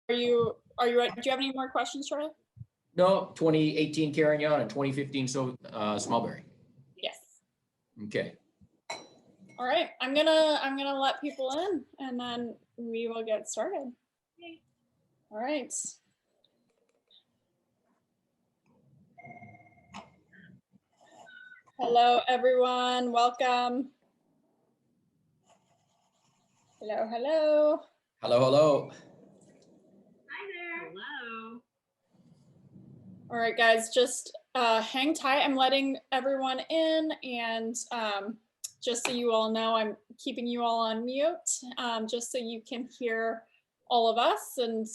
Do you have any more questions, Charlie? No, 2018 Carignan and 2015 Smallberry. Yes. Okay. All right, I'm gonna let people in, and then we will get started. Okay. All right. Hello, everyone. Welcome. Hello, hello. Hello, hello. Hi there. Hello. All right, guys, just hang tight. I'm letting everyone in, and just so you all know, I'm keeping you all on mute, just so you can hear all of us. And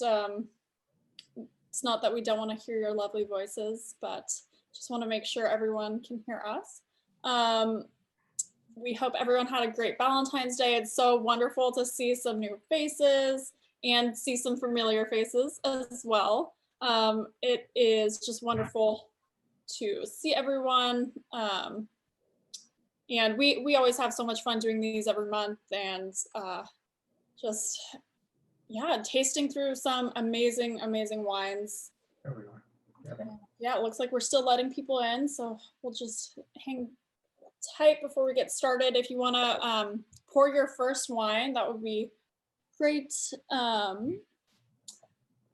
it's not that we don't want to hear your lovely voices, but just want to make sure everyone can hear us. We hope everyone had a great Valentine's Day. It's so wonderful to see some new faces and see some familiar faces as well. It is just wonderful to see everyone. And we always have so much fun doing these every month, and just, yeah, tasting through some amazing, amazing wines. There we are. Yeah, it looks like we're still letting people in, so we'll just hang tight before we get started. If you want to pour your first wine, that would be great.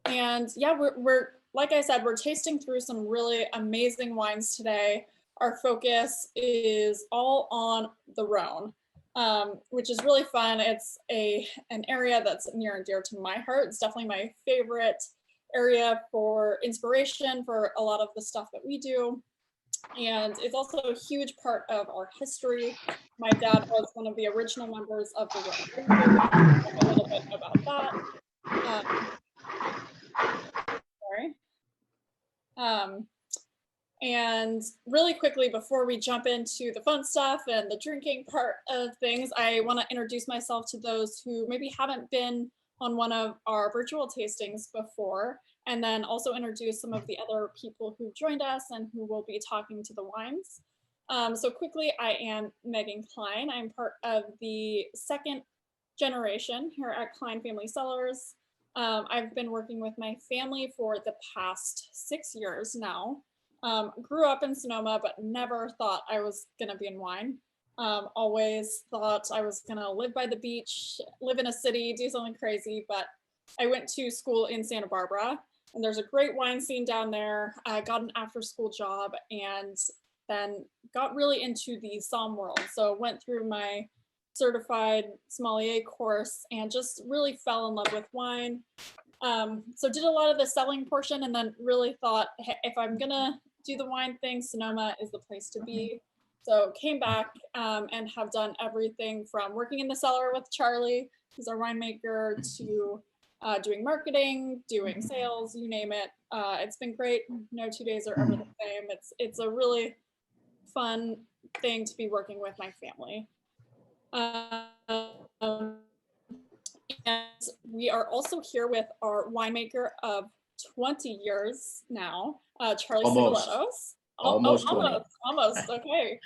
And yeah, we're like I said, we're tasting through some really amazing wines today. Our focus is all on the Rhone, which is really fun. It's an area that's near and dear to my heart. It's definitely my favorite area for inspiration for a lot of the stuff that we do. And it's also a huge part of our history. My dad was one of the original members of the Rhone Valley. A little bit about that. And really quickly, before we jump into the fun stuff and the drinking part of things, I want to introduce myself to those who maybe haven't been on one of our virtual tastings before, and then also introduce some of the other people who joined us and who will be talking to the wines. So quickly, I am Megan Klein. I'm part of the second generation here at Cline Family Cellars. I've been working with my family for the past 6 years now. Grew up in Sonoma, but never thought I was gonna be in wine. Always thought I was gonna live by the beach, live in a city, do something crazy, but I went to school in Santa Barbara, and there's a great wine scene down there. I got an after-school job, and then got really into the somm world. So went through my certified sommelier course and just really fell in love with wine. So did a lot of the selling portion, and then really thought, hey, if I'm gonna do the wine thing, Sonoma is the place to be. So came back and have done everything from working in the cellar with Charlie, who's our winemaker, to doing marketing, doing sales, you name it. It's been great. No 2 days are ever the same. It's a really fun thing to be working with my family. And we are also here with our winemaker of 20 years now, Charlie Tsegeletos. Almost. Okay.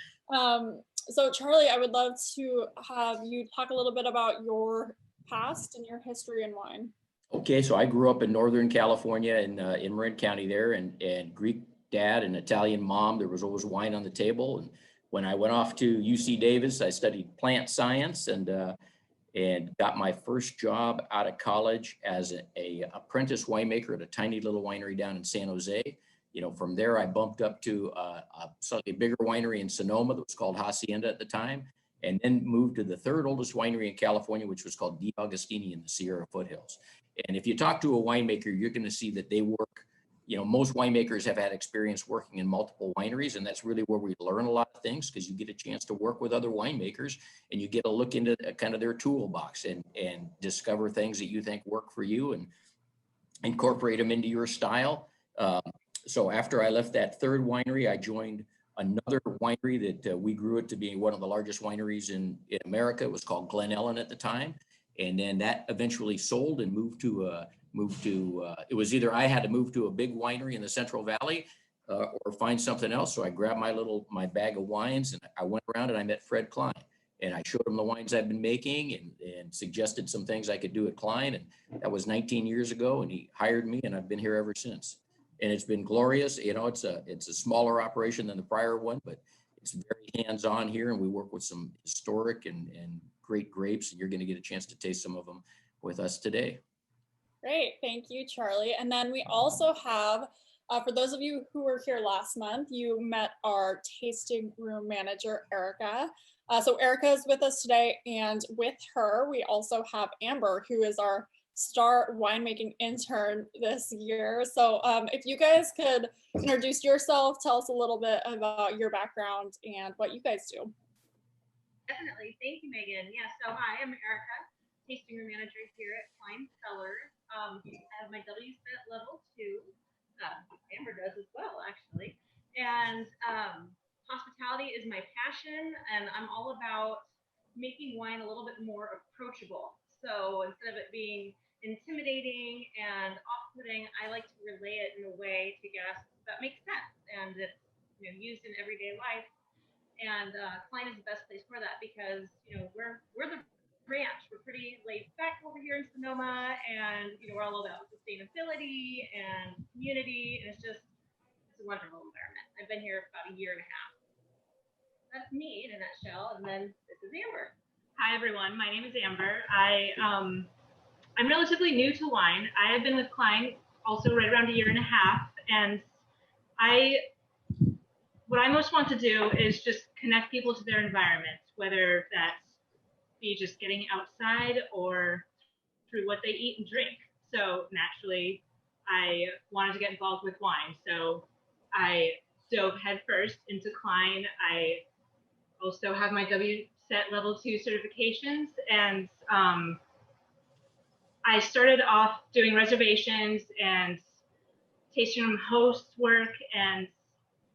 So Charlie, I would love to have you talk a little bit about your past and your history in wine. Okay, so I grew up in Northern California in Marin County there, and Greek dad and Italian mom. There was always wine on the table. And when I went off to UC Davis, I studied plant science and got my first job out of college as a apprentice winemaker at a tiny little winery down in San Jose. You know, from there I bumped up to a slightly bigger winery in Sonoma that was called Hacienda at the time, and then moved to the third oldest winery in California, which was called De Agostini in the Sierra foothills. And if you talk to a winemaker, you're going to see that they work, you know, most winemakers have had experience working in multiple wineries, and that's really where we learn a lot of things, because you get a chance to work with other winemakers and you get a look into kind of their toolbox and discover things that you think work for you and incorporate them into your style. So after I left that third winery, I joined another winery that we grew it to be one of the largest wineries in America. It was called Glen Ellen at the time. And then that eventually sold and moved to it was either I had to move to a big winery in the Central Valley or find something else. So I grabbed my bag of wines and I went around and I met Fred Klein. and I showed him the wines I've been making and suggested some things I could do at Klein. And that was 19 years ago, and he hired me, and I've been here ever since. And it's been glorious. You know, it's a smaller operation than the prior one, but it's very hands-on here, and we work with some historic and great grapes, and you're going to get a chance to taste some of them with us today. Great, thank you, Charlie. And then we also have, for those of you who were here last month, you met our tasting room manager, Erika. So Erika is with us today, and with her, we also have Amber, who is our star winemaking intern this year. So if you guys could introduce yourself, tell us a little bit about your background and what you guys do. Definitely. Thank you, Megan. Yeah, so hi, I'm Erika, tasting room manager here at Cline Cellars. I have my WSET level 2. Amber does as well, actually. And hospitality is my passion, and I'm all about making wine a little bit more approachable. So instead of it being intimidating and off-putting, I like to relay it in a way to guests that makes sense and it's used in everyday life. And Klein is the best place for that because we're the ranch. We're pretty laid back over here in Sonoma, and we're all about sustainability and community, and it's a wonderful environment. I've been here about a year and a half. That's me in a nutshell, and then this is Amber. Hi everyone, my name is Amber. I'm relatively new to wine. I have been with Klein also right around a year and a half, and what I most want to do is just connect people to their environment, whether that's be just getting outside or through what they eat and drink. So naturally, I wanted to get involved with wine. So I dove headfirst into Klein. I also have my WSET level 2 certifications, and I started off doing reservations and tasting room host work and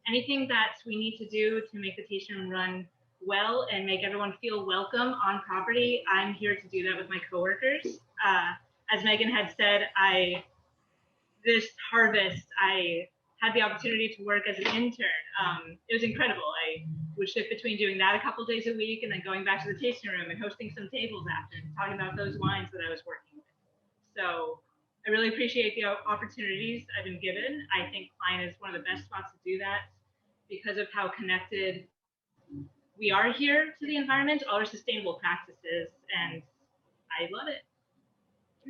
anything that we need to do to make the tasting room run well and make everyone feel welcome on property. I'm here to do that with my coworkers. As Megan had said, this harvest, I had the opportunity to work as an intern. It was incredible. I would shift between doing that a couple days a week and then going back to the tasting room and hosting some tables after, talking about those wines that I was working with. So I really appreciate the opportunities I've been given. I think Klein is one of the best spots to do that because of how connected we are here to the environment, all our sustainable practices, and I love it.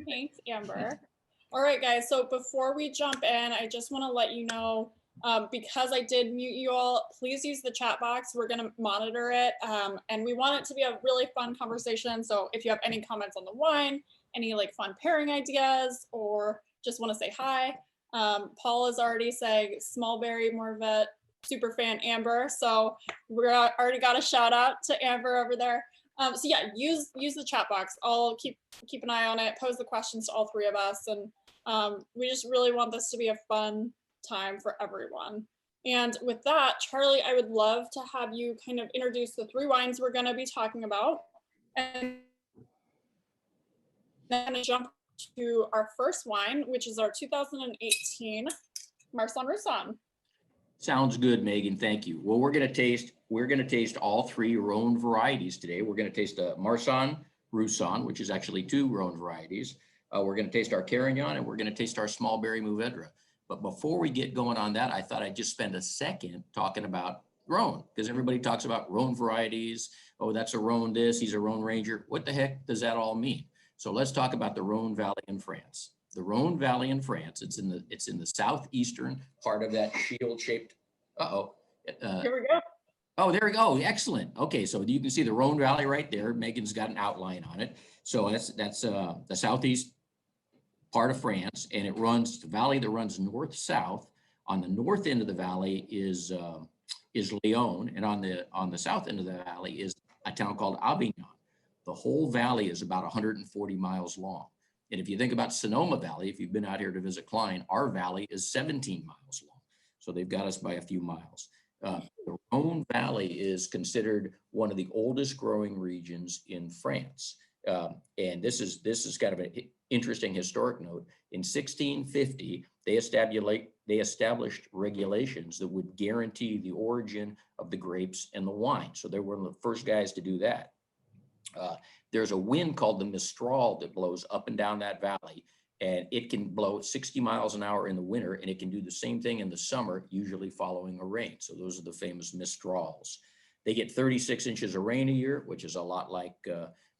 Thanks, Amber. All right, guys, so before we jump in, I just want to let you know, because I did mute you all, please use the chat box. We're going to monitor it, and we want it to be a really fun conversation. So if you have any comments on the wine, any like fun pairing ideas, or just want to say hi, Paul is already saying small berry Morvet, super fan Amber. So we're already got a shout out to Amber over there. So yeah, use the chat box. I'll keep an eye on it, pose the questions to all three of us. And we just really want this to be a fun time for everyone. And with that, Charlie, I would love to have you kind of introduce the 3 wines we're gonna be talking about. And then jump to our first wine, which is our 2018 Marsanne Roussanne. Sounds good, Megan. Thank you. Well, we're going to taste all 3 Rhone varieties today. We're going to taste a Marsanne Roussanne, which is actually 2 Rhone varieties. We're going to taste our Carignan, and we're going to taste our small berry Muvendra. But before we get going on that, I thought I'd just spend a second talking about Rhone, because everybody talks about Rhone varieties. Oh, that's a Rhone this, he's a Rhone Ranger. What the heck does that all mean? So let's talk about the Rhone Valley in France. The Rhone Valley in France, it's in the southeastern part of that shield-shaped, Here we go. Oh, there we go. Excellent. Okay, so you can see the Rhone Valley right there. Megan's got an outline on it. So that's the southeast part of France, and it runs the valley that runs north-south. On the north end of the valley is Lyon, and on the south end of the valley is a town called Avignon. The whole valley is about 140 miles long. And if you think about Sonoma Valley, if you've been out here to visit Klein, our valley is 17 miles long. So they've got us by a few miles. The Rhone Valley is considered one of the oldest growing regions in France. And this is kind of an interesting historic note. In 1650, they established regulations that would guarantee the origin of the grapes and the wine. So they were one of the first guys to do that. There's a wind called the Mistral that blows up and down that valley, and it can blow 60 miles an hour in the winter, and it can do the same thing in the summer, usually following a rain. So those are the famous Mistrals. They get 36 inches of rain a year, which is a lot like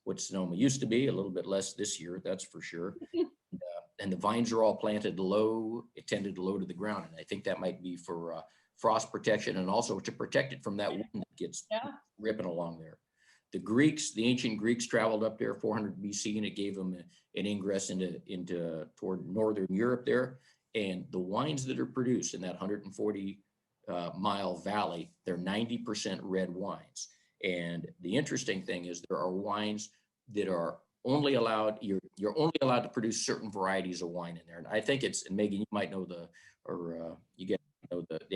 what Sonoma used to be, a little bit less this year, that's for sure. And the vines are all planted low, tended low to the ground. And I think that might be for frost protection and also to protect it from that wind that gets ripping along there. The Greeks, the ancient Greeks traveled up there 400 BC, and it gave them an ingress into toward Northern Europe there. And the wines that are produced in that 140 mile valley, they're 90% red wines. And the interesting thing is there are wines that are only allowed, you're only allowed to produce certain varieties of wine in there. And I think it's, and Megan, you might know the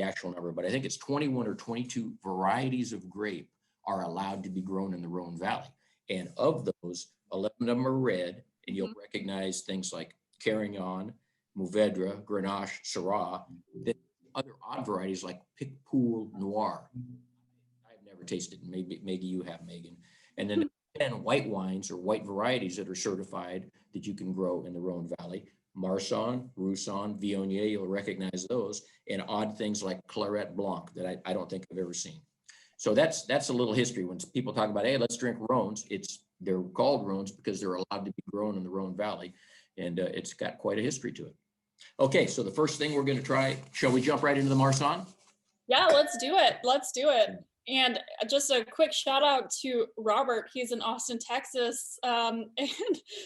actual number, but I think it's 21 or 22 varieties of grape are allowed to be grown in the Rhone Valley. And of those, 11 of them are red, and you'll recognize things like Carignan, Muvendra, Grenache, Syrah. Then other odd varieties like Picpoul Noir. I've never tasted, maybe you have, Megan. And then 10 white wines or white varieties that are certified that you can grow in the Rhone Valley. Marsanne, Roussanne, Viognier, you'll recognize those, and odd things like Claret Blanc that I don't think I've ever seen. So that's a little history. When people talk about, hey, let's drink Rhones, they're called Rhones because they're allowed to be grown in the Rhone Valley, and it's got quite a history to it. Okay, so the first thing we're going to try, shall we jump right into the Marsanne? Yeah, let's do it. Let's do it. And just a quick shout out to Robert. He's in Austin, Texas, and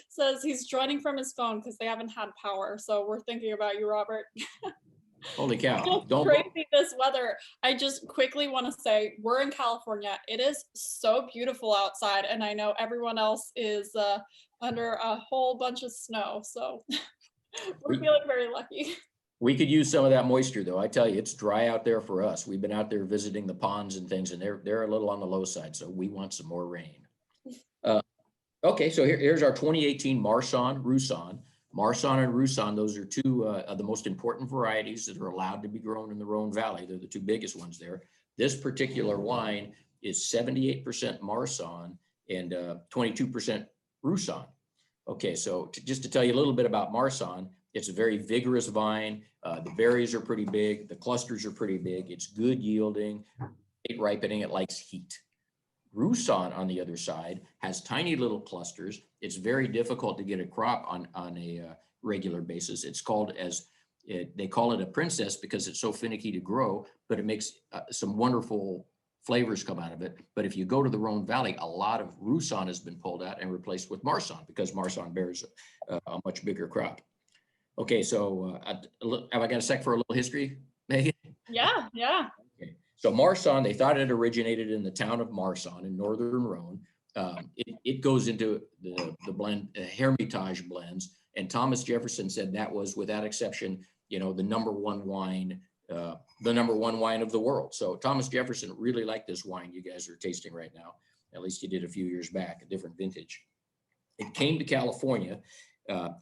says he's joining from his phone because they haven't had power. So we're thinking about you, Robert. Holy cow. It's crazy this weather. I just quickly want to say we're in California. It is so beautiful outside, and I know everyone else is under a whole bunch of snow. So we're feeling very lucky. We could use some of that moisture, though. I tell you, it's dry out there for us. We've been out there visiting the ponds and things, and they're a little on the low side, so we want some more rain. Okay, so here's our 2018 Marsanne Roussanne. Marsanne and Roussanne, those are two of the most important varieties that are allowed to be grown in the Rhone Valley. They're the two biggest ones there. This particular wine is 78% Marsanne and 22% Roussanne. Okay, so just to tell you a little bit about Marsanne, it's a very vigorous vine. The berries are pretty big. The clusters are pretty big. It's good yielding, late ripening. It likes heat. Roussanne, on the other side, has tiny little clusters. It's very difficult to get a crop on a regular basis. It's called they call it a princess because it's so finicky to grow, but it makes some wonderful flavors come out of it. But if you go to the Rhone Valley, a lot of Roussanne has been pulled out and replaced with Marsanne because Marsanne bears a much bigger crop. Okay, so have I got a sec for a little history, Megan? Yeah. Okay. So Marsanne, they thought it originated in the town of Marsanne in northern Rhone. It goes into the blend, Hermitage blends, and Thomas Jefferson said that was, without exception, the number one wine of the world. So Thomas Jefferson really liked this wine you guys are tasting right now. At least he did a few years back, a different vintage. It came to California. In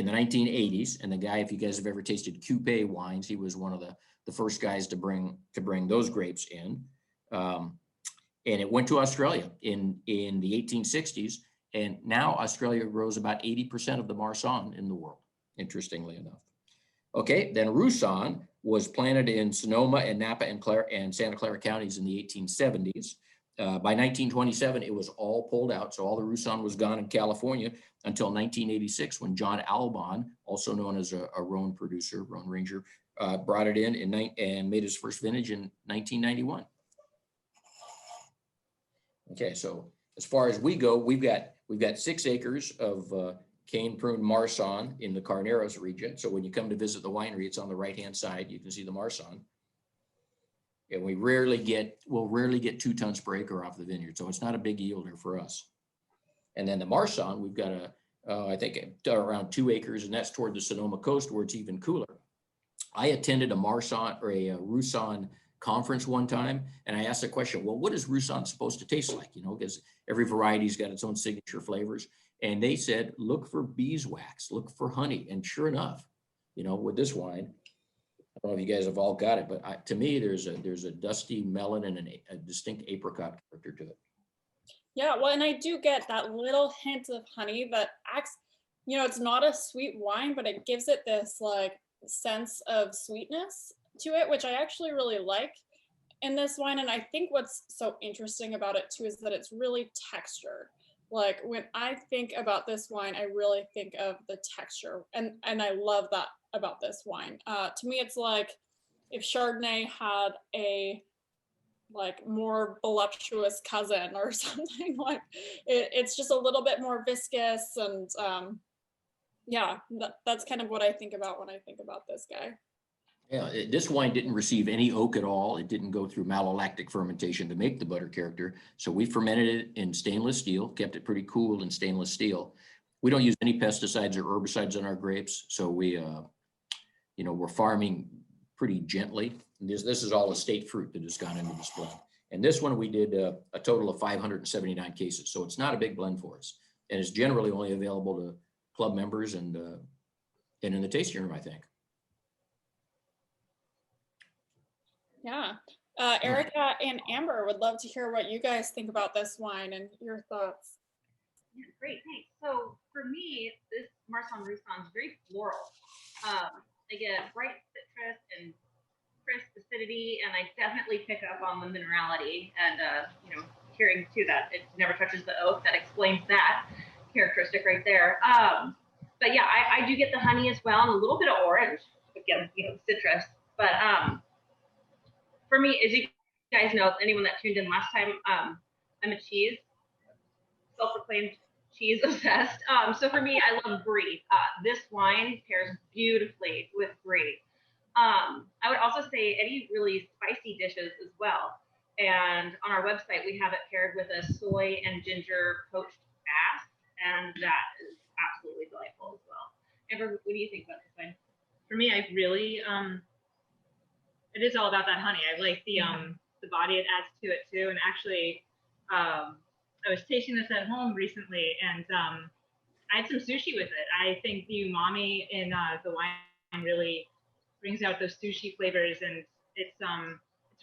the 1980s, and the guy, if you guys have ever tasted Coupe wines, he was one of the first guys to bring those grapes in, and it went to Australia in the 1860s, and now Australia grows about 80% of the Marsanne in the world, interestingly enough. Okay, then Roussanne was planted in Sonoma and Napa and Santa Clara counties in the 1870s. By 1927, it was all pulled out. So all the Roussanne was gone in California until 1986, when John Albon, also known as a Rhone producer, Rhone Ranger, brought it in and made his first vintage in 1991. Okay, so as far as we go, we've got 6 acres of cane pruned Marsanne in the Carneros region. So when you come to visit the winery, it's on the right-hand side. You can see the Marsanne. And we'll rarely get 2 tons per acre off the vineyard. So it's not a big yielder for us. And then the Marsanne, we've got I think around 2 acres, and that's toward the Sonoma coast where it's even cooler. I attended a Marsanne or a Roussanne conference one time, and I asked the question, well, what is Roussanne supposed to taste like? Because every variety's got its own signature flavors. And they said, look for beeswax, look for honey. And sure enough, with this wine, don't know if you guys have all got it, but to me, there's a dusty melon and a distinct apricot character to it. Yeah, well, and I do get that little hint of honey that acts, it's not a sweet wine, but it gives it this like sense of sweetness to it, which I actually really like in this wine. And I think what's so interesting about it too is that it's really textured. Like when I think about this wine, I really think of the texture, and I love that about this wine. To me, it's like if Chardonnay had a like more voluptuous cousin or something. Like it's just a little bit more viscous, and yeah, that's kind of what I think about when I think about this guy. Yeah, this wine didn't receive any oak at all. It didn't go through malolactic fermentation to make the butter character. So we fermented it in stainless steel, kept it pretty cool in stainless steel. We don't use any pesticides or herbicides on our grapes. So we're farming pretty gently. And this is all estate fruit that has gone into this blend. And this one we did a total of 579 cases. So it's not a big blend for us. And it's generally only available to club members and in the tasting room, I think. Yeah. Erika and Amber would love to hear what you guys think about this wine and your thoughts. Yeah, great, thanks. So for me, this Marsanne Roussanne is very floral. I get bright citrus and crisp acidity, and I definitely pick up on the minerality. And hearing too that it never touches the oak, that explains that characteristic right there. But yeah, I do get the honey as well, and a little bit of orange. Again, citrus. But for me, as you guys know, anyone that tuned in last time, I'm a self-proclaimed cheese obsessed. So for me, I love brie. This wine pairs beautifully with brie. I would also say any really spicy dishes as well. And on our website, we have it paired with a soy and ginger poached bass, and that is absolutely delightful as well. Amber, what do you think about this wine? For me, I really, it is all about that honey. I like the body it adds to it too. And actually, I was tasting this at home recently, and I had some sushi with it. I think the umami in the wine really brings out those sushi flavors, and it's a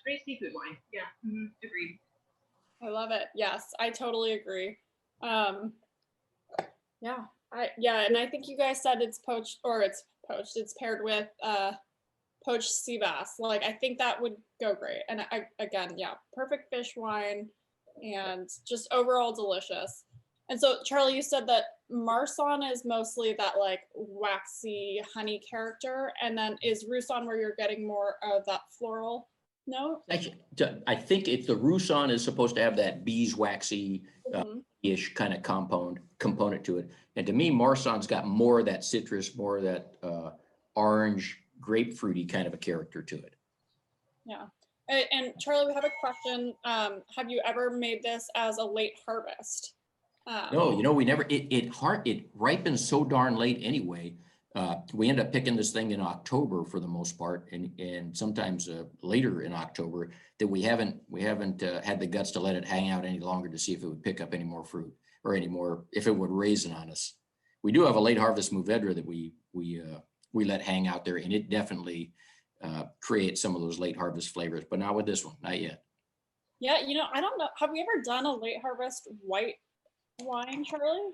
great seafood wine. Yeah, agreed. I love it. Yes, I totally agree. And I think you guys said it's poached. It's paired with poached sea bass. Like I think that would go great. And perfect fish wine, and just overall delicious. And so Charlie, you said that Marsanne is mostly that like waxy honey character, and then is Roussanne where you're getting more of that floral note? Actually, I think if the Roussanne is supposed to have that beeswaxy ish kind of component to it, and to me, Marsanne's got more of that citrus, more of that orange grapefruity kind of a character to it. Yeah. And Charlie, we have a question. Have you ever made this as a late harvest? No, we never. It ripens so darn late anyway. We end up picking this thing in October for the most part, and sometimes later in October, that we haven't had the guts to let it hang out any longer to see if it would pick up any more fruit or any more, if it would raisin on us. We do have a late harvest Muvendra that we let hang out there, and it definitely creates some of those late harvest flavors, but not with this one, not yet. Yeah, I don't know. Have we ever done a late harvest white wine, Charlie?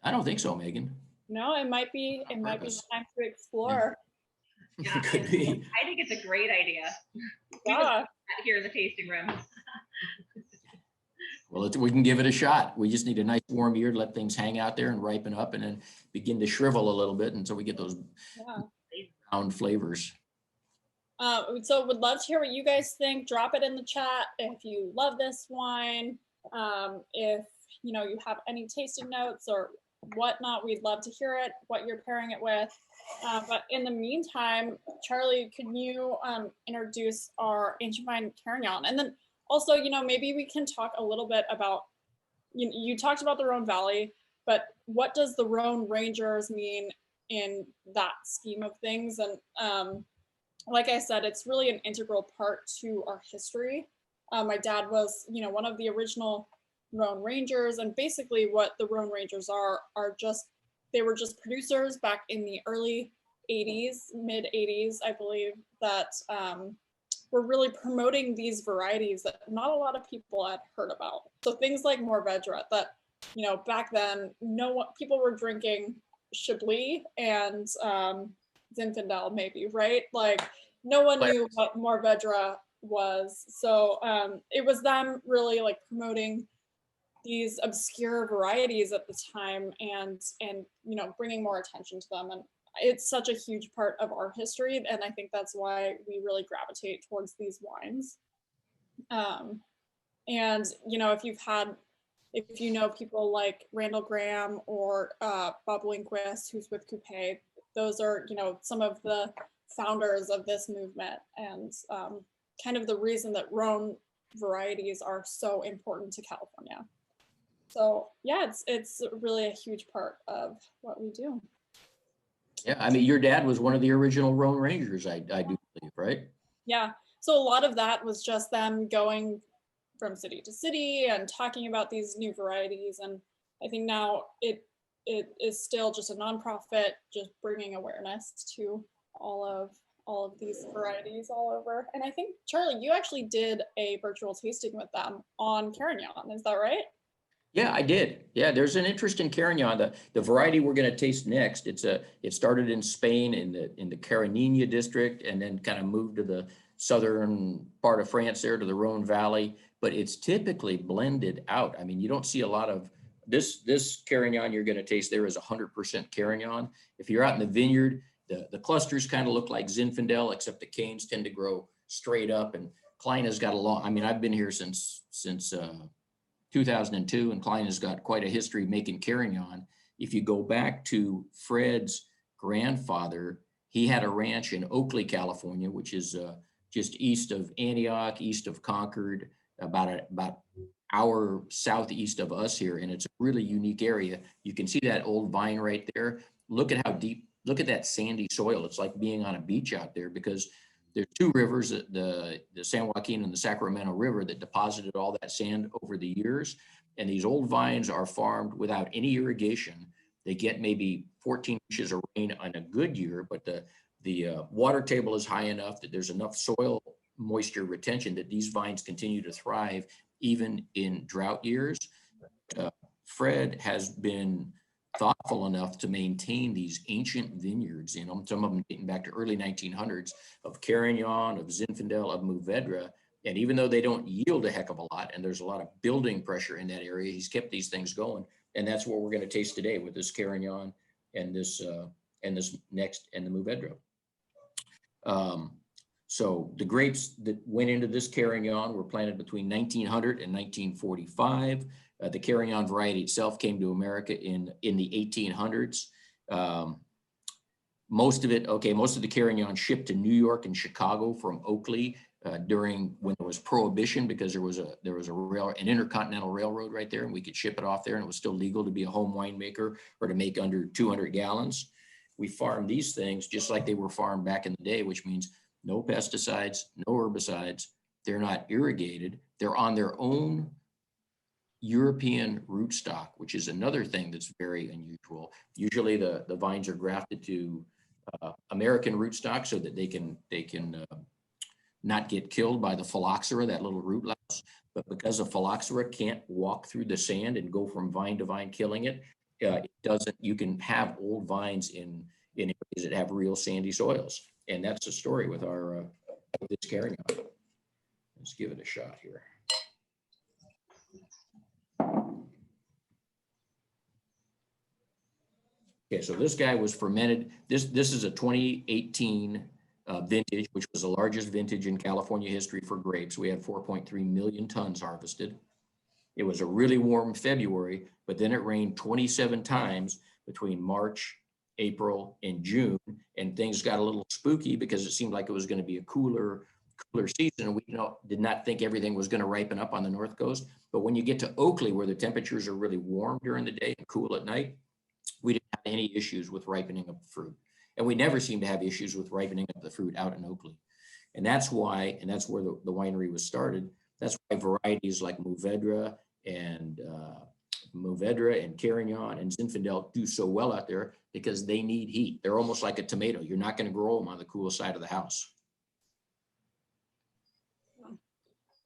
I don't think so, Megan. No, it might be time to explore. Yeah, Could be. I think it's a great idea. Yeah. Here in the tasting room. Well, we can give it a shot. We just need a nice warm year to let things hang out there and ripen up, and then begin to shrivel a little bit until we get those round flavors. So would love to hear what you guys think. Drop it in the chat if you love this wine. If you have any tasting notes or whatnot, we'd love to hear it, what you're pairing it with. But in the meantime, Charlie, can you introduce our ancient vine carignan? And then also, maybe we can talk a little bit about, you talked about the Rhone Valley, but what does the Rhone Rangers mean in that scheme of things? And like I said, it's really an integral part to our history. My dad was, one of the original Rhone Rangers, and basically what the Rhone Rangers are they were just producers back in the early 80s, mid 80s, I believe, that were really promoting these varieties that not a lot of people had heard about. So things like Muvendra that, back then, people were drinking Chablis and Zinfandel maybe, right? Like no one knew what Muvendra was. So it was them really like promoting these obscure varieties at the time and bringing more attention to them. And it's such a huge part of our history, and I think that's why we really gravitate towards these wines. And if you know people like Randall Graham or Bob Lindquist, who's with Coupe, those are some of the founders of this movement, and kind of the reason that Rhone varieties are so important to California. So yeah, it's really a huge part of what we do. Yeah, I mean, your dad was one of the original Rhone Rangers, I do believe, right? Yeah, so a lot of that was just them going from city to city and talking about these new varieties. And I think now it is still just a nonprofit, just bringing awareness to all of these varieties all over. And I think, Charlie, you actually did a virtual tasting with them on Carignan, is that right? Yeah, I did. Yeah, there's an interest in Carignan. The variety we're going to taste next, it started in Spain in the Carignan district, and then kind of moved to the southern part of France there to the Rhone Valley, but it's typically blended out. I mean, you don't see a lot of this Carignan you're going to taste there is 100% Carignan. If you're out in the vineyard, the clusters kind of look like Zinfandel, except the canes tend to grow straight up, and Klein has got a long, I mean, I've been here since 2002, and Klein has got quite a history making Carignan. If you go back to Fred's grandfather, he had a ranch in Oakley, California, which is just east of Antioch, east of Concord, about hour southeast of us here, and it's a really unique area. You can see that old vine right there. Look at how deep, look at that sandy soil. It's like being on a beach out there, because there's two rivers, the San Joaquin and the Sacramento River, that deposited all that sand over the years. And these old vines are farmed without any irrigation. They get maybe 14 inches of rain on a good year, but the water table is high enough that there's enough soil moisture retention that these vines continue to thrive even in drought years. Fred has been thoughtful enough to maintain these ancient vineyards, some of them dating back to early 1900s, of Carignan, of Zinfandel, of Muvendra. And even though they don't yield a heck of a lot, and there's a lot of building pressure in that area, he's kept these things going. And that's what we're going to taste today with this Carignan and this next, and the Muvendra. So the grapes that went into this Carignan were planted between 1900 and 1945. The Carignan variety itself came to America in the 1800s. Most of the Carignan shipped to New York and Chicago from Oakley during when there was prohibition, because there was an intercontinental railroad right there, and we could ship it off there, and it was still legal to be a home winemaker or to make under 200 gallons. We farm these things just like they were farmed back in the day, which means no pesticides, no herbicides. They're not irrigated. They're on their own European rootstock, which is another thing that's very unusual. Usually the vines are grafted to American rootstock so that they can not get killed by the phylloxera, that little root louse. But because the phylloxera can't walk through the sand and go from vine to vine killing it, it doesn't. You can have old vines in areas that have real sandy soils, and that's the story with our this Carignan. Let's give it a shot here. Okay, so this guy was fermented. This is a 2018 vintage, which was the largest vintage in California history for grapes. We had 4.3 million tons harvested. It was a really warm February, but then it rained 27 times between March, April, and June, and things got a little spooky because it seemed like it was going to be a cooler season. We did not think everything was going to ripen up on the North Coast. But when you get to Oakley, where the temperatures are really warm during the day and cool at night, we didn't have any issues with ripening up the fruit. And we never seem to have issues with ripening up the fruit out in Oakley. And that's why, and that's where the winery was started. That's why varieties like Muvendra and Muvendra and Carignan and Zinfandel do so well out there because they need heat. They're almost like a tomato. You're not going to grow them on the cool side of the house.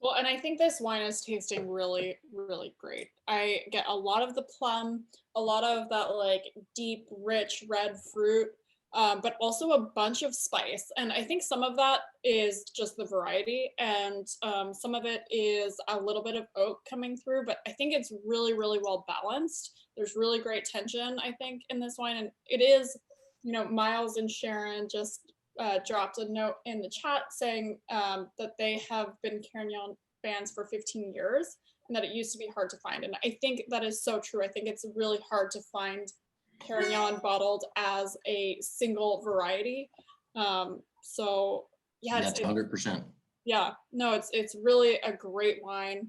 Well, and I think this wine is tasting really, really great. I get a lot of the plum, a lot of that like deep, rich red fruit, but also a bunch of spice. And I think some of that is just the variety, and some of it is a little bit of oak coming through, but I think it's really, really well balanced. There's really great tension, I think, in this wine. And it is, you know, Miles and Sharon just dropped a note in the chat saying that they have been Carignan fans for 15 years and that it used to be hard to find. And I think that is so true. I think it's really hard to find Carignan bottled as a single variety. So yeah, That's 100%. Yeah, no, it's really a great wine.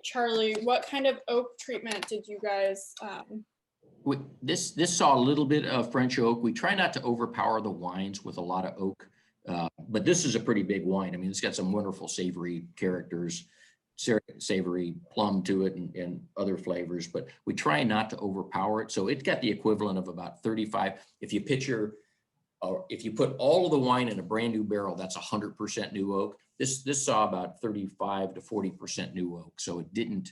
Charlie, what kind of oak treatment did you guys This saw a little bit of French oak. We try not to overpower the wines with a lot of oak, but this is a pretty big wine. I mean, it's got some wonderful savory characters, savory plum to it, and other flavors, but we try not to overpower it. So it got the equivalent of about 35. If you picture, if you put all of the wine in a brand new barrel, that's 100% new oak. This saw about 35 to 40% new oak. So it didn't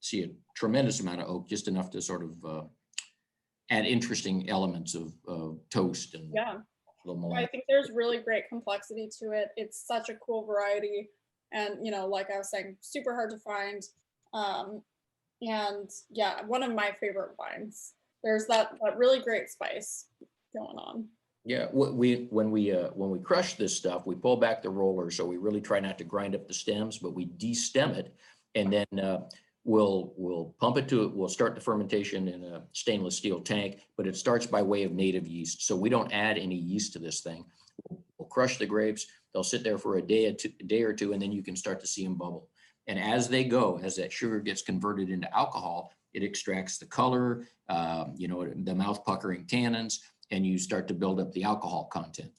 see a tremendous amount of oak, just enough to sort of add interesting elements of toast and I think there's really great complexity to it. It's such a cool variety, and you know, like I was saying, super hard to find. And yeah, one of my favorite wines. There's that really great spice going on. Yeah, when we crush this stuff, we pull back the roller, so we really try not to grind up the stems, but we de-stem it, and then we'll pump it to it. We'll start the fermentation in a stainless steel tank, but it starts by way of native yeast. So we don't add any yeast to this thing. We'll crush the grapes. They'll sit there for a day or two, and then you can start to see them bubble. And as they go, as that sugar gets converted into alcohol, it extracts the color, the mouth puckering tannins, and you start to build up the alcohol content.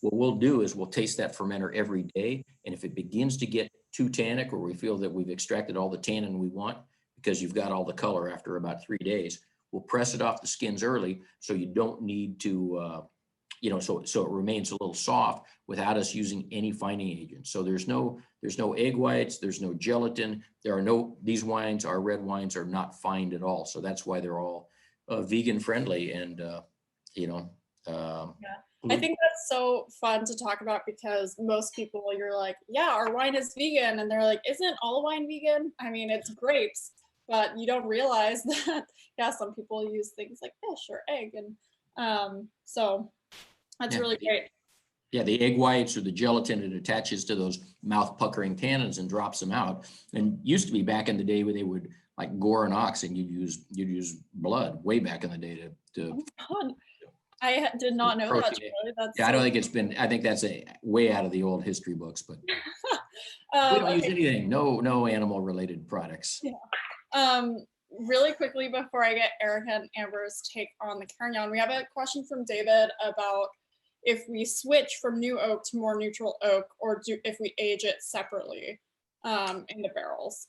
What we'll do is we'll taste that fermenter every day. And if it begins to get too tannic, or we feel that we've extracted all the tannin we want, because you've got all the color after about 3 days, we'll press it off the skins early, so you don't need to, so it remains a little soft without us using any fining agents. So there's no egg whites, there's no gelatin, these wines, our red wines, are not fined at all. So that's why they're all vegan friendly, and I think that's so fun to talk about, because most people, you're like, yeah, our wine is vegan, and they're like, isn't all wine vegan? I mean, it's grapes, but you don't realize that some people use things like fish or egg, and so that's really great. Yeah, the egg whites or the gelatin, it attaches to those mouth puckering tannins and drops them out. And used to be, back in the day, where they would, like gore an ox, and you'd use blood way back in the day to I did not know that. I don't think it's been. I think that's way out of the old history books. But we don't use anything. No animal related products. Yeah. Really quickly, before I get Erika and Amber's take on the Carignan, we have a question from David about if we switch from new oak to more neutral oak, or if we age it separately in the barrels.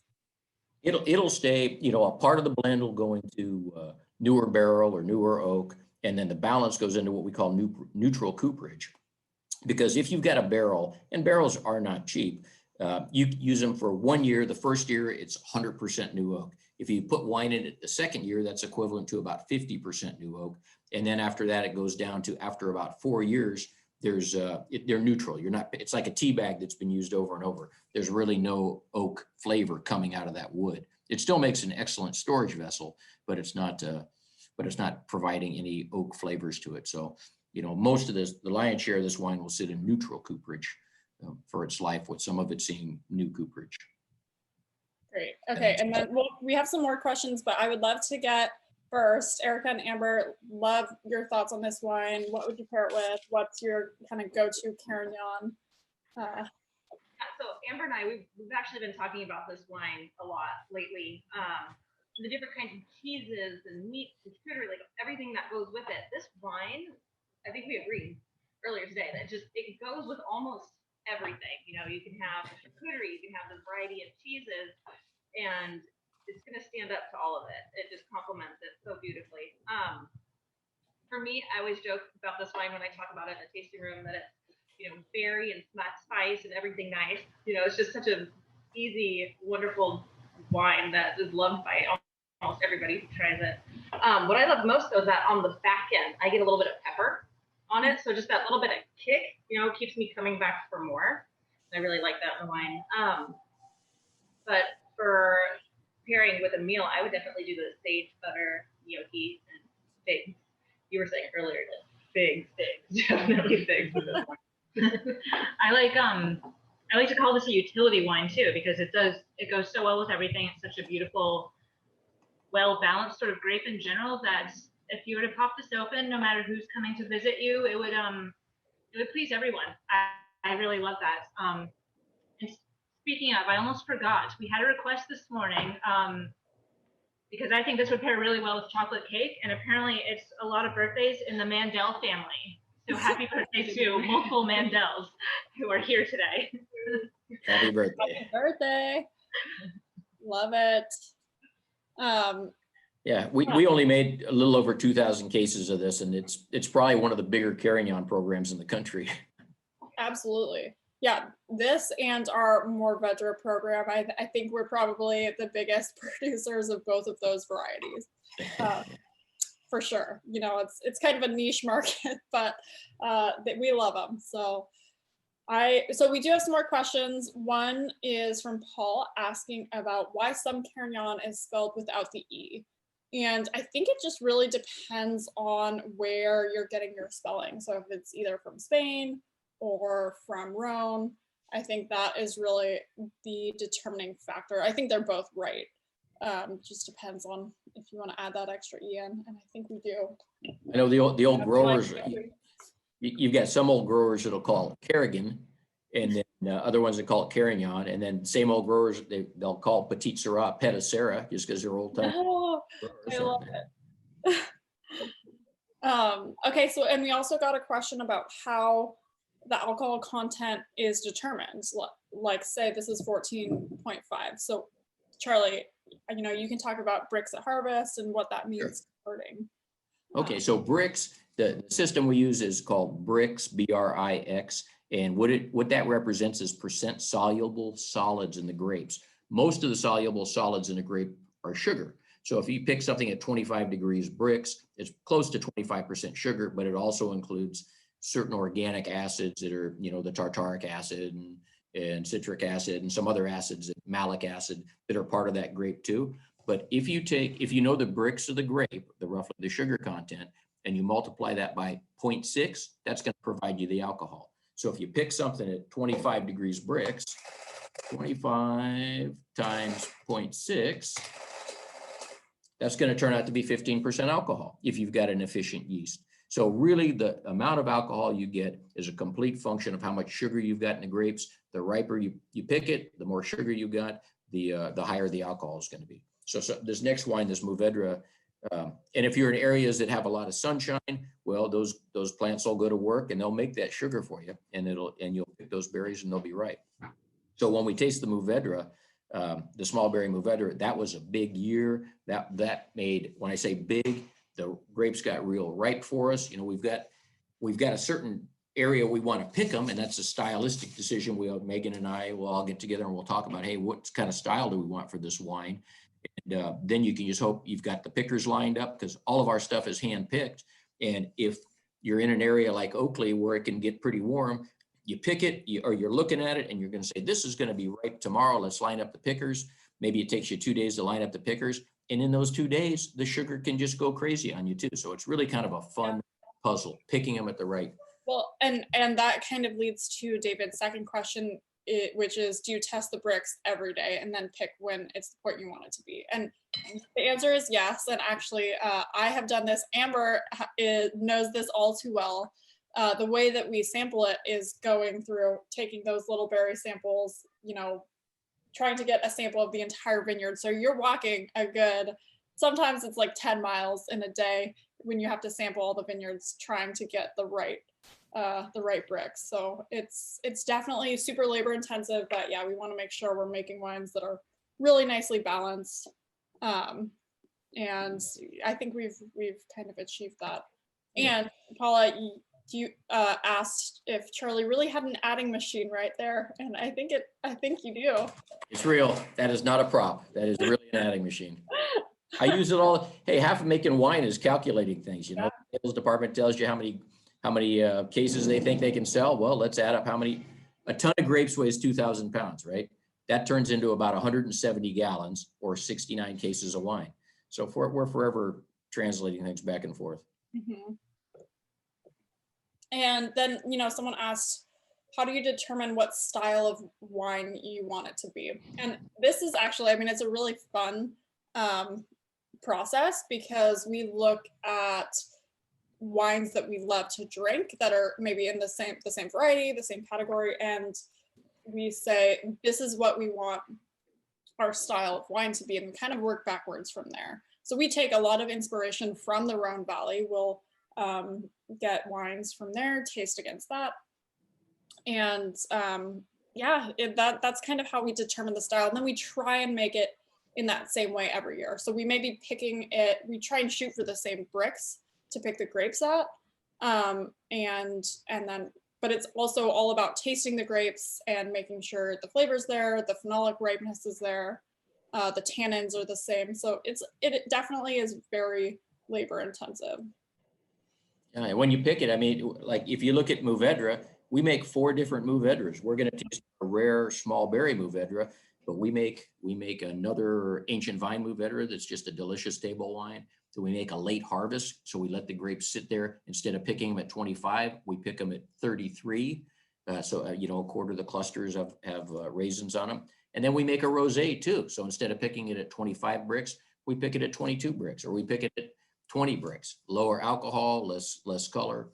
It'll stay. A part of the blend will go into newer barrel or newer oak. And then the balance goes into what we call neutral cooperage. Because if you've got a barrel, and barrels are not cheap, you use them for 1 year. The first year, it's 100% new oak. If you put wine in it the second year, that's equivalent to about 50% new oak. And then after that, it goes down to, after about 4 years, they're neutral. It's like a tea bag that's been used over and over. There's really no oak flavor coming out of that wood. It still makes an excellent storage vessel, but it's not providing any oak flavors to it. So, most of the lion's share of this wine will sit in neutral cooperage for its life, with some of it seeing new cooperage. Great. Okay, and then we have some more questions, but I would love to get first, Erika and Amber, love your thoughts on this wine. What would you pair it with? What's your kind of go-to Carignan? So Amber and I, we've actually been talking about this wine a lot lately. The different kinds of cheeses and meats and charcuterie, like everything that goes with it. This wine, I think we agreed earlier today that it goes with almost everything. You can have the charcuterie, you can have the variety of cheeses. and it's going to stand up to all of it. It just complements it so beautifully. For me, I always joke about this wine when I talk about it in the tasting room that it's, berry and spice and everything nice. It's just such a easy, wonderful wine that is loved by almost everybody who tries it. What I love most though is that on the back end, I get a little bit of pepper on it. So just that little bit of kick, keeps me coming back for more. I really like that in the wine. But for pairing with a meal, I would definitely do the sage, butter, gnocchi, and figs. You were saying earlier, like figs, definitely figs with this one. I like to call this a utility wine too, because it goes so well with everything. It's such a beautiful, well-balanced sort of grape in general that if you were to pop this open, no matter who's coming to visit you, it would please everyone. I really love that. And speaking of, I almost forgot, we had a request this morning, because I think this would pair really well with chocolate cake, and apparently it's a lot of birthdays in the Mandel family. So happy birthday to multiple Mandels who are here today. Happy birthday. Happy birthday. Love it. Yeah, we only made a little over 2,000 cases of this, and it's probably one of the bigger carry-on programs in the country. Absolutely. Yeah, this and our Muvendra program, I think we're probably the biggest producers of both of those varieties. For sure. It's kind of a niche market, but we love them. So we do have some more questions. One is from Paul asking about why some Carignan is spelled without the E. And I think it just really depends on where you're getting your spelling. So if it's either from Spain or from Rhone, I think that is really the determining factor. I think they're both right. Just depends on if you want to add that extra E in, and I think we do. I know the old growers, you've got some old growers that'll call it Carrigan, and then other ones that call it Carignan, and then same old growers, they'll call Petite Syrah Petit Syrah just because they're old time. Oh, I love it. Okay, so and we also got a question about how the alcohol content is determined. Like say this is 14.5. So Charlie, you can talk about bricks at harvest and what that means converting. Okay, so bricks, the system we use is called BRIX, B-R-I-X, and what that represents is percent soluble solids in the grapes. Most of the soluble solids in a grape are sugar. So if you pick something at 25 degrees bricks, it's close to 25% sugar, but it also includes certain organic acids that are, the tartaric acid and citric acid and some other acids, malic acid, that are part of that grape too. But if you know the bricks of the grape, roughly the sugar content, and you multiply that by 0.6, that's going to provide you the alcohol. So if you pick something at 25 degrees bricks, 25 times 0.6, that's going to turn out to be 15% alcohol if you've got an efficient yeast. So really the amount of alcohol you get is a complete function of how much sugar you've got in the grapes. The riper you pick it, the more sugar you got, the higher the alcohol is going to be. So this next wine, this Muvendra, and if you're in areas that have a lot of sunshine, well, those plants will go to work and they'll make that sugar for you, and you'll pick those berries and they'll be ripe. So when we taste the Muvendra, the small berry Muvendra, that was a big year. That made, when I say big, the grapes got real ripe for us. We've got a certain area we want to pick them, and that's a stylistic decision. Megan and I will all get together and we'll talk about, hey, what kind of style do we want for this wine? And then you can just hope you've got the pickers lined up, because all of our stuff is hand picked. And if you're in an area like Oakley where it can get pretty warm, you pick it, or you're looking at it and you're going to say, this is going to be ripe tomorrow. Let's line up the pickers. Maybe it takes you 2 days to line up the pickers. And in those 2 days, the sugar can just go crazy on you too. So it's really kind of a fun puzzle, picking them at the right. Well, and that kind of leads to David's second question, which is, do you test the bricks every day and then pick when it's the point you want it to be? And the answer is yes. And actually, I have done this. Amber knows this all too well. The way that we sample it is going through, taking those little berry samples, trying to get a sample of the entire vineyard. So you're walking sometimes it's like 10 miles in a day when you have to sample all the vineyards trying to get the right bricks. So it's definitely super labor intensive, but yeah, we want to make sure we're making wines that are really nicely balanced. And I think we've kind of achieved that. Yeah. And Paula, you asked if Charlie really had an adding machine right there, and I think you do. It's real. That is not a prop. That is really an adding machine. I use it all. Hey, half of making wine is calculating things. You know, the sales department tells you how many cases they think they can sell. Well, let's add up how many. A ton of grapes weighs 2,000 pounds, right? That turns into about 170 gallons or 69 cases of wine. So we're forever translating things back and forth. Mm-hmm. And then, someone asked, how do you determine what style of wine you want it to be? And this is actually, it's a really fun process, because we look at wines that we love to drink that are maybe in the same variety, the same category, and we say, this is what we want our style of wine to be, and kind of work backwards from there. So we take a lot of inspiration from the Rhone Valley. We'll get wines from there, taste against that. And that's kind of how we determine the style. And then we try and make it in that same way every year. So we may be picking it, we try and shoot for the same bricks to pick the grapes at. But it's also all about tasting the grapes and making sure the flavor's there, the phenolic ripeness is there, the tannins are the same. So it definitely is very labor intensive. Yeah, and when you pick it, like if you look at Muvendra, we make 4 different Muvendras. We're going to taste a rare small berry Muvendra, but we make another ancient vine Muvendra that's just a delicious table wine. So we make a late harvest. So we let the grapes sit there. Instead of picking them at 25, we pick them at 33. A quarter of the clusters have raisins on them. And then we make a rosé too. So instead of picking it at 25 bricks, we pick it at 22 bricks, or we pick it at 20 bricks, lower alcohol, less color.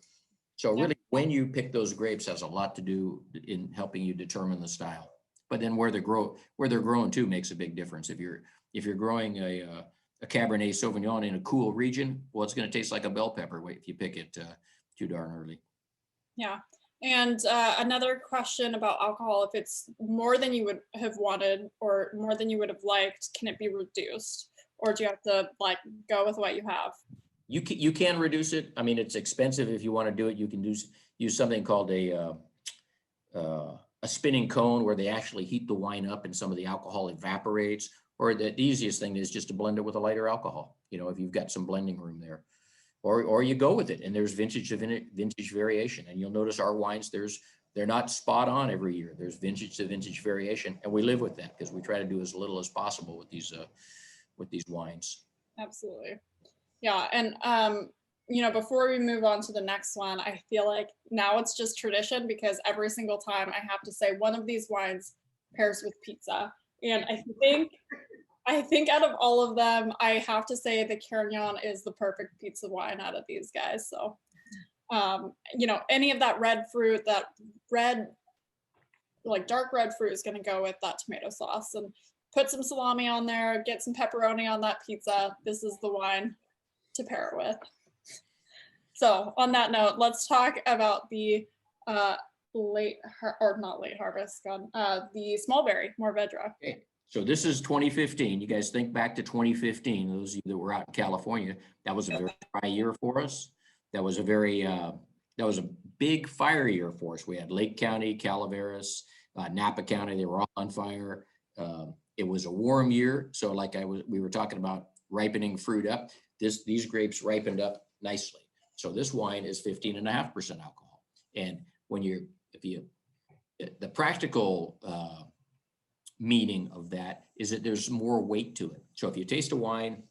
So really, when you pick those grapes has a lot to do in helping you determine the style. But then where they're grown too makes a big difference. If you're growing a Cabernet Sauvignon in a cool region, well, it's going to taste like a bell pepper if you pick it too darn early. Yeah. And another question about alcohol: if it's more than you would have wanted or more than you would have liked, can it be reduced, or do you have to go with what you have? You can reduce it. It's expensive. If you want to do it, you can use something called a spinning cone, where they actually heat the wine up and some of the alcohol evaporates. Or the easiest thing is just to blend it with a lighter alcohol, if you've got some blending room there. Or you go with it, and there's vintage variation. And you'll notice our wines, they're not spot on every year. There's vintage to vintage variation, and we live with that because we try to do as little as possible with these wines. Absolutely. Yeah. And before we move on to the next one, I feel like now it's just tradition, because every single time I have to say one of these wines pairs with pizza. And I think out of all of them, I have to say the Carignan is the perfect pizza wine out of these guys. So, any of that red fruit, that dark red fruit is going to go with that tomato sauce. And put some salami on there, get some pepperoni on that pizza. This is the wine to pair it with. So on that note, let's talk about the not late harvest, the small berry Muvendra. Okay. So this is 2015. You guys think back to 2015. Those of you that were out in California, that was a very dry year for us. That was a big fire year for us. We had Lake County, Calaveras, Napa County. They were all on fire. It was a warm year. So we were talking about ripening fruit up. These grapes ripened up nicely. So this wine is 15.5% alcohol. And the practical meaning of that is that there's more weight to it. So if you taste a wine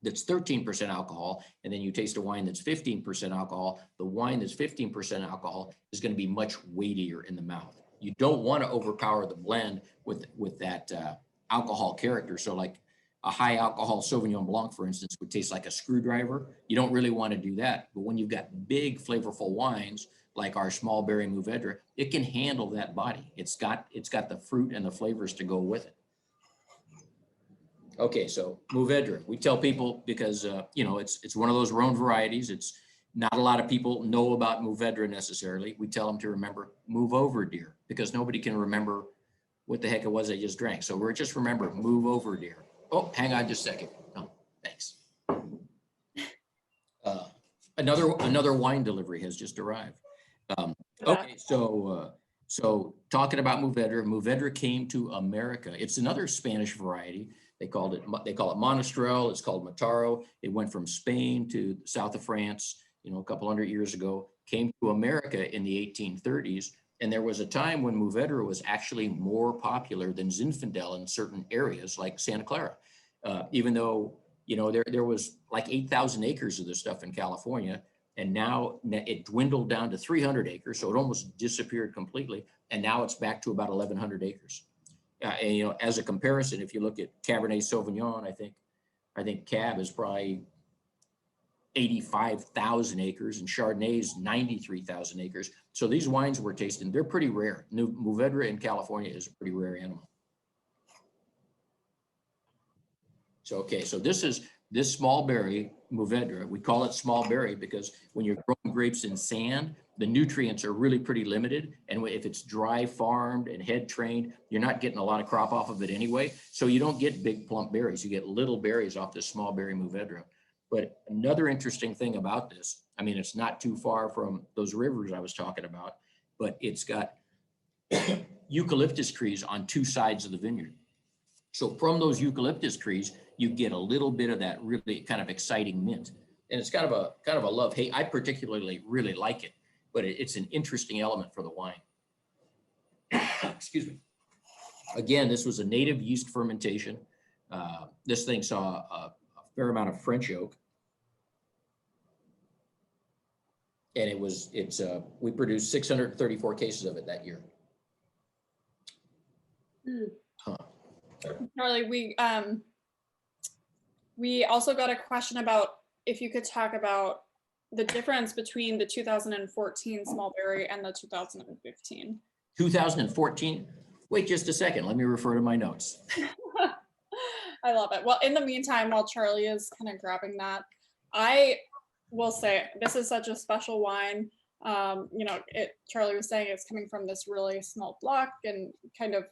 that's 13% alcohol, and then you taste a wine that's 15% alcohol, the wine that's 15% alcohol is going to be much weightier in the mouth. You don't want to overpower the blend with that alcohol character. So like a high alcohol Sauvignon Blanc, for instance, would taste like a screwdriver. You don't really want to do that. But when you've got big flavorful wines like our small berry Muvendra, it can handle that body. It's got the fruit and the flavors to go with it. Okay, so Muvendra, we tell people because it's one of those Rhone varieties. It's not a lot of people know about Muvendra necessarily. We tell them to remember move over, dear, because nobody can remember what the heck it was I just drank. So we're just remember, move over, dear. Oh, hang on just a second. Oh, thanks. Another wine delivery has just arrived. Okay, so talking about Muvendra, Muvendra came to America. It's another Spanish variety. They call it Monastrell. It's called Mataro. It went from Spain to the south of France, a couple hundred years ago, came to America in the 1830s. And there was a time when Muvendra was actually more popular than Zinfandel in certain areas like Santa Clara, even though, there was like 8,000 acres of this stuff in California. And now it dwindled down to 300 acres. So it almost disappeared completely. And now it's back to about 1,100 acres. And, as a comparison, if you look at Cabernet Sauvignon, I think Cab is probably 85,000 acres and Chardonnay is 93,000 acres. So these wines we're tasting, they're pretty rare. Muvendra in California is a pretty rare animal. So, okay, so this small berry Muvendra, we call it small berry because when you're growing grapes in sand, the nutrients are really pretty limited. And if it's dry farmed and head trained, you're not getting a lot of crop off of it anyway. So you don't get big plump berries. You get little berries off this small berry Muvendra. But another interesting thing about this, it's not too far from those rivers I was talking about, but it's got eucalyptus trees on two sides of the vineyard. So from those eucalyptus trees, you get a little bit of that really kind of exciting mint. And it's kind of a love-hate. I particularly really like it, but it's an interesting element for the wine. Excuse me. Again, this was a native yeast fermentation. This thing saw a fair amount of French oak. And we produced 634 cases of it that year. Huh. Charlie, we also got a question about if you could talk about the difference between the 2014 small berry and the 2015. 2014? Wait just a second. Let me refer to my notes. I love it. Well, in the meantime, while Charlie is kind of grabbing that, I will say this is such a special wine. Charlie was saying it's coming from this really small block and kind of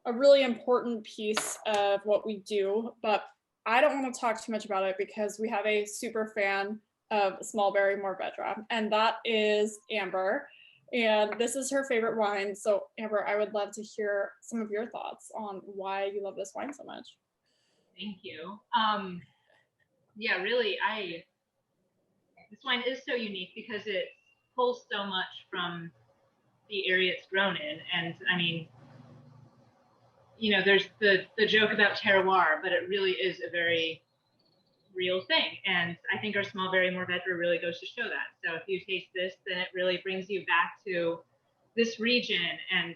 a really important piece of what we do, but I don't want to talk too much about it because we have a super fan of small berry Muvendra, and that is Amber. And this is her favorite wine. So Amber, I would love to hear some of your thoughts on why you love this wine so much. Thank you. Yeah, really, this wine is so unique because it pulls so much from the area it's grown in. And there's the joke about terroir, but it really is a very real thing. And I think our small berry Muvendra really goes to show that. So if you taste this, then it really brings you back to this region. And,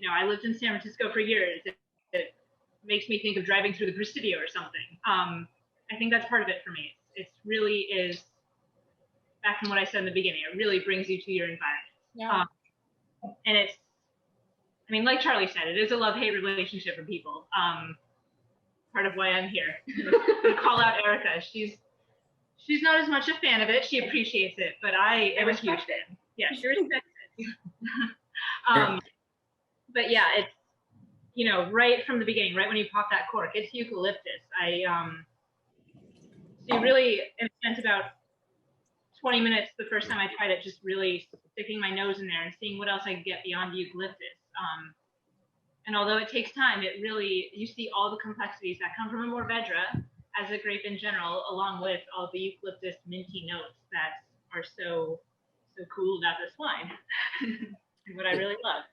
I lived in San Francisco for years. It makes me think of driving through the Presidio or something. I think that's part of it for me. It really is, back from what I said in the beginning, it really brings you to your environment. Yeah. And it's, like Charlie said, it is a love-hate relationship for people. Part of why I'm here. To call out Erika. She's not as much a fan of it. She appreciates it, but I am a huge fan. Yeah, she respects it. But yeah, it's, right from the beginning, right when you pop that cork, it's eucalyptus. So you really spent about 20 minutes the first time I tried it, just really sticking my nose in there and seeing what else I could get beyond the eucalyptus. And although it takes time, you see all the complexities that come from a Muvendra as a grape in general, along with all the eucalyptus minty notes that are so cool about this wine. And what I really love.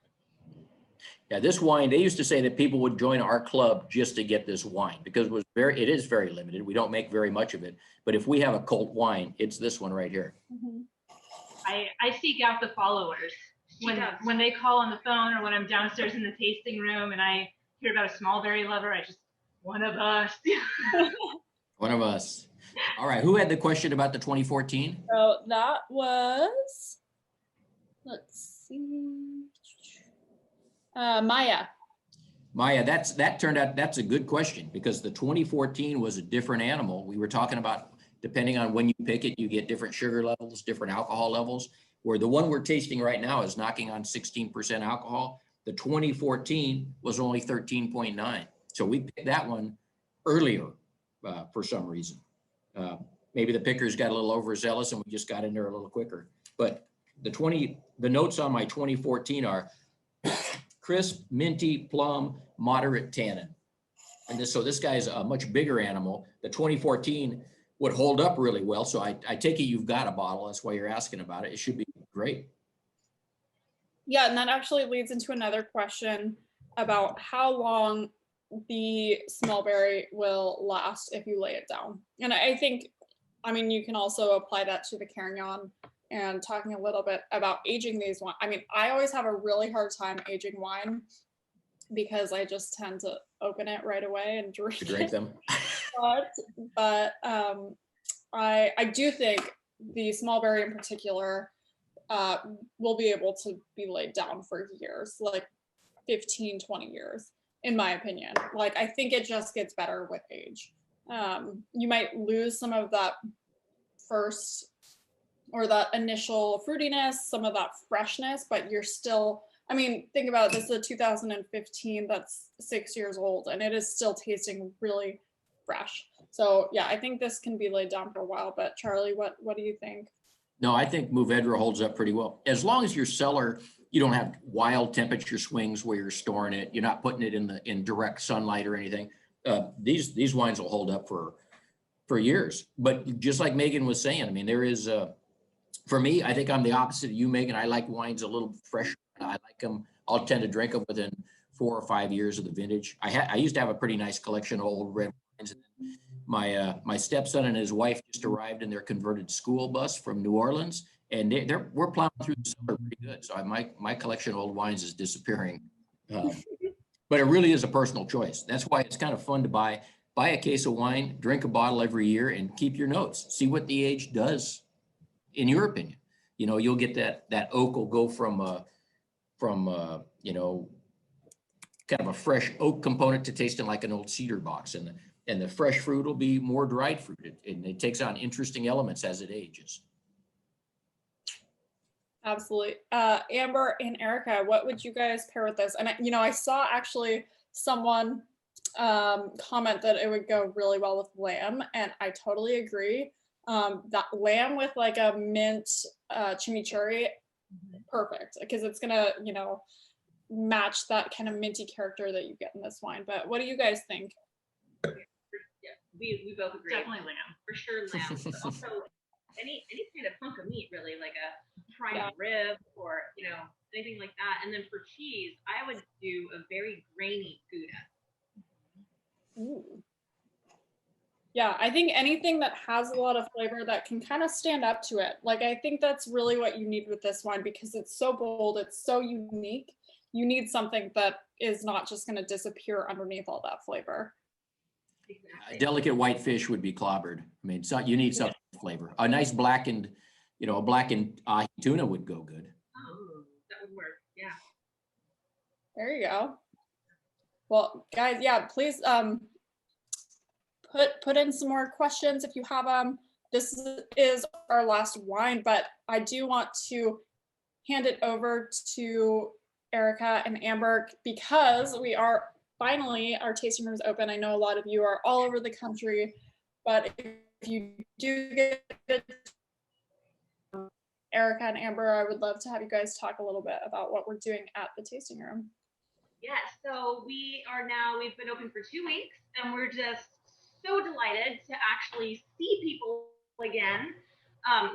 Yeah, this wine, they used to say that people would join our club just to get this wine because it is very limited. We don't make very much of it. But if we have a cult wine, it's this one right here. Mm-hmm. I seek out the followers. When they call on the phone or when I'm downstairs in the tasting room and I hear about a small berry lover, one of us. One of us. All right. Who had the question about the 2014? So that was, let's see, Maya. Maya, that turned out, that's a good question because the 2014 was a different animal. We were talking about, depending on when you pick it, you get different sugar levels, different alcohol levels. Where the one we're tasting right now is knocking on 16% alcohol. The 2014 was only 13.9. So we picked that one earlier for some reason. Maybe the pickers got a little overzealous and we just got in there a little quicker. But the notes on my 2014 are crisp, minty, plum, moderate tannin. And so this guy's a much bigger animal. The 2014 would hold up really well. So I take it you've got a bottle. That's why you're asking about it. It should be great. Yeah, and that actually leads into another question about how long the small berry will last if you lay it down. And I think, I mean, you can also apply that to the Carignan and talking a little bit about aging these wine. I mean, I always have a really hard time aging wine because I just tend to open it right away and drink them. But I do think the small berry in particular will be able to be laid down for years, like 15, 20 years, in my opinion. Like, I think it just gets better with age. You might lose some of that first or that initial fruitiness, some of that freshness, but you're still, I mean, think about it, this is a 2015 that's 6 years old and it is still tasting really fresh. So yeah, I think this can be laid down for a while, but Charlie, what do you think? No, I think Muvendra holds up pretty well. As long as your cellar, you don't have wild temperature swings where you're storing it. You're not putting it in direct sunlight or anything. These wines will hold up for years. But just like Megan was saying, I mean, there is, for me, I think I'm the opposite of you, Megan. I like wines a little fresher. I like them. I'll tend to drink them within 4 or 5 years of the vintage. I used to have a pretty nice collection of old red wines. My stepson and his wife just arrived in their converted school bus from New Orleans, and we're plowing through the summer pretty good. So my collection of old wines is disappearing, but it really is a personal choice. That's why it's kind of fun to buy a case of wine, drink a bottle every year, and keep your notes. See what the age does, in your opinion. You know, you'll get that oak will go from you know, kind of a fresh oak component to tasting like an old cedar box, and the fresh fruit will be more dried fruit, and it takes on interesting elements as it ages. Absolutely. Amber and Erika, what would you guys pair with this? And I saw actually someone comment that it would go really well with lamb, and I totally agree. That lamb with like a mint chimichurri, perfect, because it's gonna, match that kind of minty character that you get in this wine. But what do you guys think? Yeah, we both agree. Definitely lamb. For sure, lamb. But also any kind of hunk of meat, really, like a prime rib or anything like that. And then for cheese, I would do a very grainy Gouda. Ooh. Yeah, I think anything that has a lot of flavor that can kind of stand up to it. Like, I think that's really what you need with this wine, because it's so bold, it's so unique. You need something that is not just going to disappear underneath all that flavor. Exactly. A delicate white fish would be clobbered. I mean, you need some flavor. A nice blackened, a blackened ahi tuna would go good. Oh, that would work. Yeah. There you go. Well, guys, yeah, please put in some more questions if you have them. This is our last wine, but I do want to hand it over to Erika and Amber, because we are finally, our tasting room is open. I know a lot of you are all over the country, but if you do get it, Erika and Amber, I would love to have you guys talk a little bit about what we're doing at the tasting room. Yeah, so we've been open for 2 weeks, and we're just so delighted to actually see people again,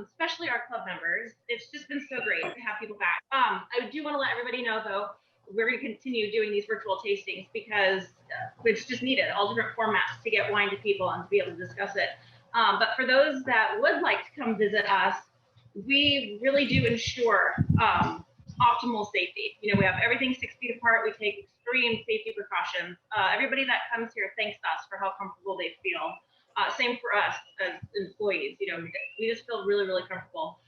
especially our club members. It's just been so great to have people back. I do want to let everybody know, though, we're going to continue doing these virtual tastings because it's just needed, all different formats to get wine to people and to be able to discuss it. But for those that would like to come visit us, we really do ensure optimal safety. We have everything 6 feet apart. We take extreme safety precautions. Everybody that comes here thanks us for how comfortable they feel. Same for us as employees. We just feel really, really comfortable.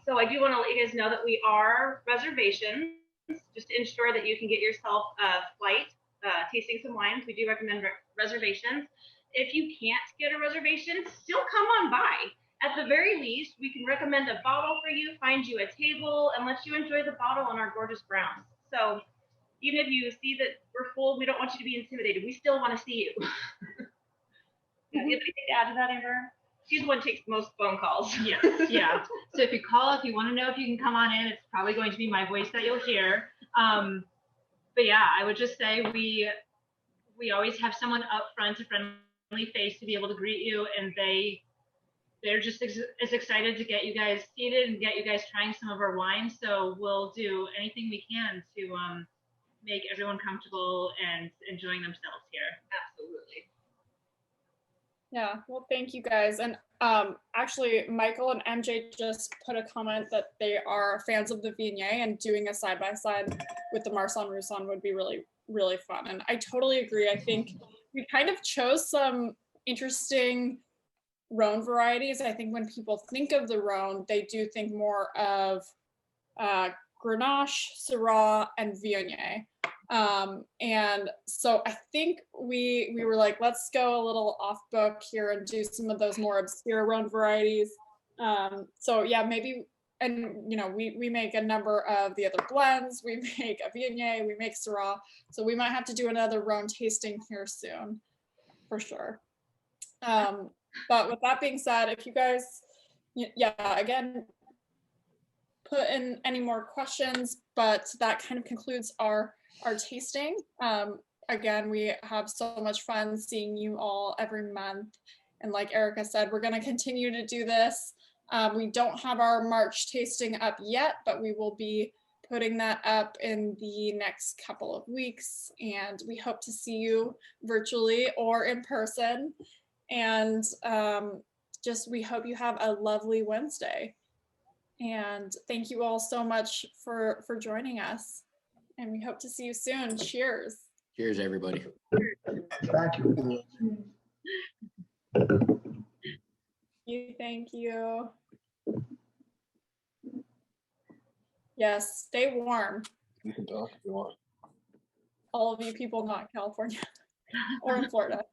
So I do want to let you guys know that we are reservations, just to ensure that you can get yourself a flight, tasting some wines. We do recommend reservations. If you can't get a reservation, still come on by. At the very least, we can recommend a bottle for you, find you a table, and let you enjoy the bottle on our gorgeous grounds. So even if you see that we're full, we don't want you to be intimidated. We still want to see you. Yeah, do you have anything to add to that, Amber? She's the one who takes the most phone calls. Yes, yeah. So if you call, if you want to know if you can come on in, it's probably going to be my voice that you'll hear. But yeah, I would just say we always have someone up front, a friendly face to be able to greet you, and they're just as excited to get you guys seated and get you guys trying some of our wines. So we'll do anything we can to make everyone comfortable and enjoying themselves here. Absolutely. Yeah, well, thank you guys. And actually, Michael and MJ just put a comment that they are fans of the Viognier, and doing a side-by-side with the Marsanne Roussanne would be really, really fun. And I totally agree. I think we kind of chose some interesting Rhone varieties. I think when people think of the Rhone, they do think more of Grenache, Syrah, and Viognier. And so I think we were like, let's go a little off book here and do some of those more obscure Rhone varieties. So yeah, maybe, and you know, we make a number of the other blends. We make a Viognier, we make Syrah. So we might have to do another Rhone tasting here soon, for sure. But with that being said, if you guys, yeah, again, put in any more questions, but that kind of concludes our tasting. Again, we have so much fun seeing you all every month. And like Erika said, we're going to continue to do this. We don't have our March tasting up yet, but we will be putting that up in the next couple of weeks. And we hope to see you virtually or in person. And just we hope you have a lovely Wednesday. And thank you all so much for joining us. And we hope to see you soon. Cheers. Cheers, everybody. Thank you. Thank you. Yes, stay warm. You can talk if you want. All of you people not in California or in Florida.